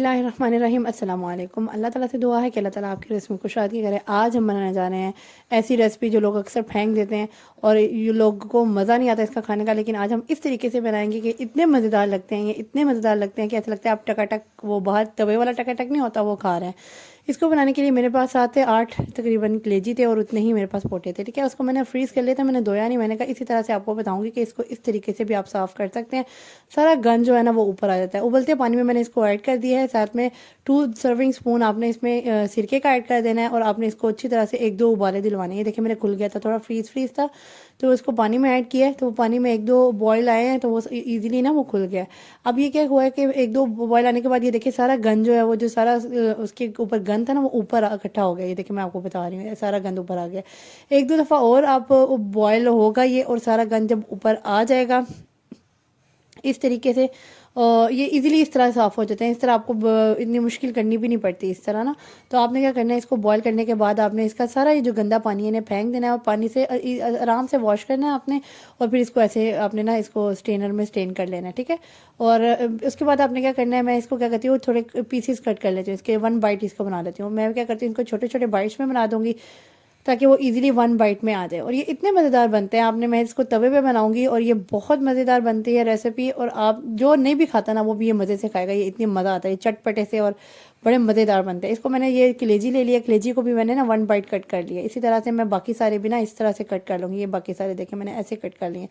बिस्मिल्लाहिर्रहमानिर्रहीम अस्सलाम वालेकुम। अल्लाह ताला से दुआ है कि अल्लाह ताला आपकी रेसिपी को शादी करे। आज हम बनाने जा रहे हैं ऐसी रेसिपी जो लोग अक्सर फेंक देते हैं और ये लोग को मज़ा नहीं आता इसका खाने का, लेकिन आज हम इस तरीके से बनाएंगे कि इतने मज़ेदार लगते हैं, ये इतने मज़ेदार लगते हैं कि ऐसा लगता है आप टकाटक वो बाहर तवे वाला टकाटक नहीं होता वो खा रहे हैं। इसको बनाने के लिए मेरे पास 7 से 8 तकरीबन कलेजी थे और उतने ही मेरे पास पोटे थे। ठीक है, उसको मैंने फ्रीज़ कर लिया था, मैंने धोया नहीं। मैंने कहा इसी तरह से आपको बताऊंगी कि इसको इस तरीके से भी आप साफ़ कर सकते हैं। सारा गंद जो है ना वो ऊपर आ जाता है। उबलते पानी में मैंने इसको ऐड कर दिया है। साथ में 2 सर्विंग स्पून आपने इसमें सिरके का ऐड कर देना है और आपने इसको अच्छी तरह से 1-2 उबाले दिलवाने हैं। देखिए मेरे खुल गया था, थोड़ा फ्रीज़ था, तो इसको पानी में ऐड किया है, तो पानी में 1-2 बॉयल आए हैं, तो वो ईजिली ना वो खुल गया है। अब ये क्या हुआ है कि 1-2 बॉयल आने के बाद ये देखिए सारा गंद जो है वो जो सारा उसके ऊपर गंद था ना वो ऊपर इकट्ठा हो गया। ये देखिए मैं आपको बता रही हूँ, सारा गंद ऊपर आ गया। 1-2 दफ़ा और आप बॉयल होगा ये और सारा गंद जब ऊपर आ जाएगा इस तरीके से ये इजीली इस तरह साफ़ हो जाते हैं। इस तरह आपको इतनी मुश्किल करनी भी नहीं पड़ती इस तरह ना। तो आपने क्या करना है, इसको बॉईल करने के बाद आपने इसका सारा ये जो गंदा पानी है इन्हें फेंक देना है और पानी से आराम से वॉश करना है आपने। और फिर इसको ऐसे आपने ना इसको स्ट्रेनर में स्ट्रेन कर लेना है। ठीक है, और उसके बाद आपने क्या करना है, मैं इसको क्या करती हूँ थोड़े पीसीस कट कर लेती हूँ, इसके 1 बाइट इसको बना लेती हूँ। मैं क्या करती हूँ इसको छोटे छोटे बाइट्स में बना दूँगी ताकि वो इजीली 1 बाइट में आ जाए। और ये इतने मज़ेदार बनते हैं। आपने मैं इसको तवे पे बनाऊंगी और ये बहुत मज़ेदार बनती है रेसिपी, और आप जो नहीं भी खाता ना वो भी ये मज़े से खाएगा। ये इतनी मज़ा आता है, ये चटपटे से और बड़े मज़ेदार बनते हैं। इसको मैंने ये कलेजी ले लिया, कलेजी को भी मैंने ना 1 बाइट कट कर लिया। इसी तरह से मैं बाकी सारे भी ना इस तरह से कट कर लूँगी। ये बाकी सारे देखें मैंने ऐसे कट कर लिए।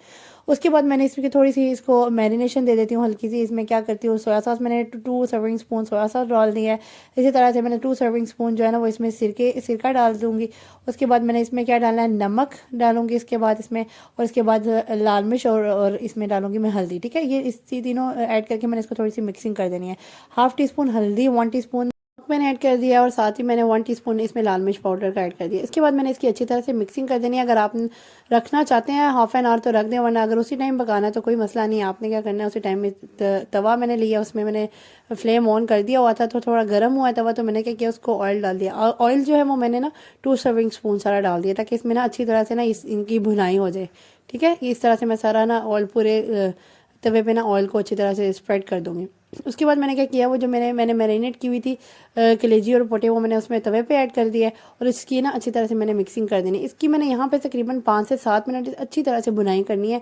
उसके बाद मैंने इसकी थोड़ी सी इसको मैरिनेशन दे देती हूँ हल्की सी। इसमें क्या करती हूँ, सोया सॉस मैंने 2 सर्विंग स्पून सोया सॉस डाल दिया है। इसी तरह से मैंने 2 सर्विंग स्पून जो है ना वो इसमें सिरका डाल दूँगी। उसके बाद मैंने इसमें क्या डालना है, नमक डालूंगी इसके बाद इसमें, और इसके बाद लाल मिर्च और इसमें डालूंगी मैं हल्दी। ठीक है, ये इस तीनों ऐड करके मैंने इसको थोड़ी सी मिक्सिंग कर देनी है। 1/2 टीस्पून हल्दी, 1 टीस्पून मैंने ऐड कर दिया और साथ ही मैंने 1 टीस्पून इसमें लाल मिर्च पाउडर का ऐड कर दिया। इसके बाद मैंने इसकी अच्छी तरह से मिक्सिंग कर देनी है। अगर आप रखना चाहते हैं हाफ एन आवर तो रख दें, वरना अगर उसी टाइम पकाना है तो कोई मसला नहीं है। आपने क्या करना है, उसी टाइम में तवा मैंने लिया, उसमें मैंने फ्लेम ऑन कर दिया हुआ था, तो थोड़ा गर्म हुआ तवा, तो मैंने क्या किया उसको ऑयल डाल दिया। ऑयल जो है वो मैंने ना 2 सर्विंग स्पून सारा डाल दिया ताकि इसमें ना अच्छी तरह से ना इनकी भुनाई हो जाए। ठीक है, इस तरह से मैं सारा ना ऑयल पूरे तवे पे ना ऑयल को अच्छी तरह से स्प्रेड कर दूँगी। उसके बाद मैंने क्या किया, वो जो मैंने मैरिनेट की हुई थी कलेजी और पोटे, वो मैंने उसमें तवे पे ऐड कर दिया है और इसकी ना अच्छी तरह से मैंने मिक्सिंग कर देनी। इसकी मैंने यहाँ पे तकरीबन 5 से 7 मिनट अच्छी तरह से बुनाई करनी है।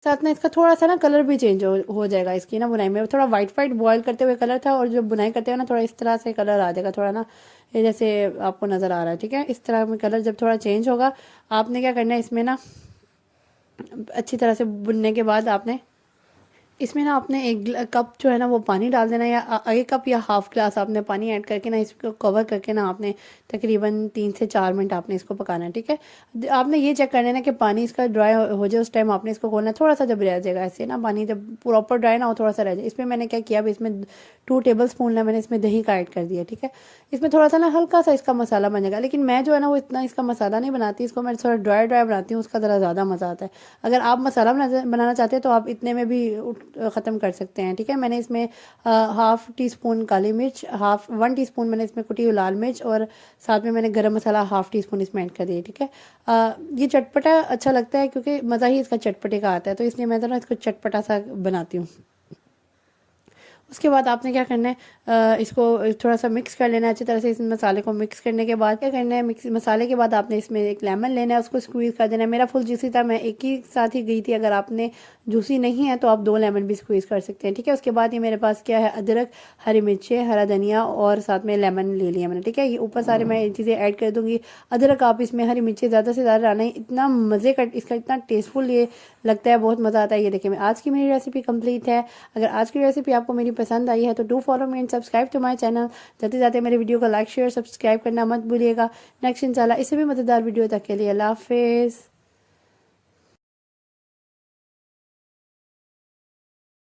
साथ में इसका थोड़ा सा ना कलर भी चेंज हो जाएगा इसकी ना बुनाई में। थोड़ा वाइट बॉयल करते हुए कलर था और जब बुनाई करते हुए ना थोड़ा इस तरह से कलर आ जाएगा, थोड़ा ना ये जैसे आपको नज़र आ रहा है। ठीक है, इस तरह में कलर जब थोड़ा चेंज होगा, आपने क्या करना है इसमें ना अच्छी तरह से बुनने के बाद आपने इसमें ना आपने 1 कप जो है ना वो पानी डाल देना, या 1 कप या हाफ ग्लास आपने पानी ऐड करके ना इसको कवर करके ना आपने तकरीबन 3 से 4 मिनट आपने इसको पकाना है। ठीक है, आपने ये चेक करना है ना कि पानी इसका ड्राई हो जाए, उस टाइम आपने इसको खोलना है। थोड़ा सा जब रह जाएगा ऐसे ना पानी, जब प्रॉपर ड्राई ना हो थोड़ा सा रह जाए। इसमें मैंने क्या किया, अब इसमें 2 टेबल स्पून मैंने इसमें दही का ऐड कर दिया। ठीक है, इसमें थोड़ा सा ना हल्का सा इसका मसाला बन जाएगा, लेकिन मैं जो है ना वो इतना इसका मसाला नहीं बनाती, इसको मैं थोड़ा ड्राई बनाती हूँ, उसका ज़रा ज़्यादा मज़ा आता है। अगर आप मसाला बनाना चाहते हैं तो आप इतने में भी ख़त्म कर सकते हैं। ठीक है, मैंने इसमें 1/2 टीस्पून काली मिर्च, 1 टीस्पून मैंने इसमें कुटी हुई लाल मिर्च और साथ में मैंने गरम मसाला 1/2 टीस्पून इसमें ऐड कर दिया। ठीक है, ये चटपटा अच्छा लगता है क्योंकि मज़ा ही इसका चटपटे का आता है, तो इसलिए मैं तो ना इसको चटपटा सा बनाती हूँ। उसके बाद आपने क्या करना है, इसको थोड़ा सा मिक्स कर लेना है अच्छी तरह से। इस मसाले को मिक्स करने के बाद क्या करना है, मिक्स मसाले के बाद आपने इसमें एक लेमन लेना है, उसको स्क्वीज़ कर देना है। मेरा फुल जूसी था, मैं एक ही साथ ही गई थी। अगर आपने जूसी नहीं है तो आप 2 लेमन भी स्क्वीज़ कर सकते हैं। ठीक है, उसके बाद ये मेरे पास क्या है, अदरक, हरी मिर्चें, हरा धनिया और साथ में लेमन ले लिया मैंने। ठीक है, ये ऊपर सारे मैं चीज़ें ऐड कर दूँगी। अदरक आप इसमें, हरी मिर्चें ज़्यादा से ज़्यादा डालें, इतना मज़े का इसका इतना टेस्टफुल ये लगता है, बहुत मज़ा आता है। ये देखिए आज की मेरी रेसिपी कंप्लीट है। अगर आज की रेसिपी आपको मेरी पसंद आई है तो do follow me and subscribe to my channel. जाते जाते मेरे वीडियो को लाइक शेयर सब्सक्राइब करना मत भूलिएगा। नेक्स्ट इंशाल्लाह इससे भी मज़ेदार वीडियो तक के लिए अल्लाह हाफिज़।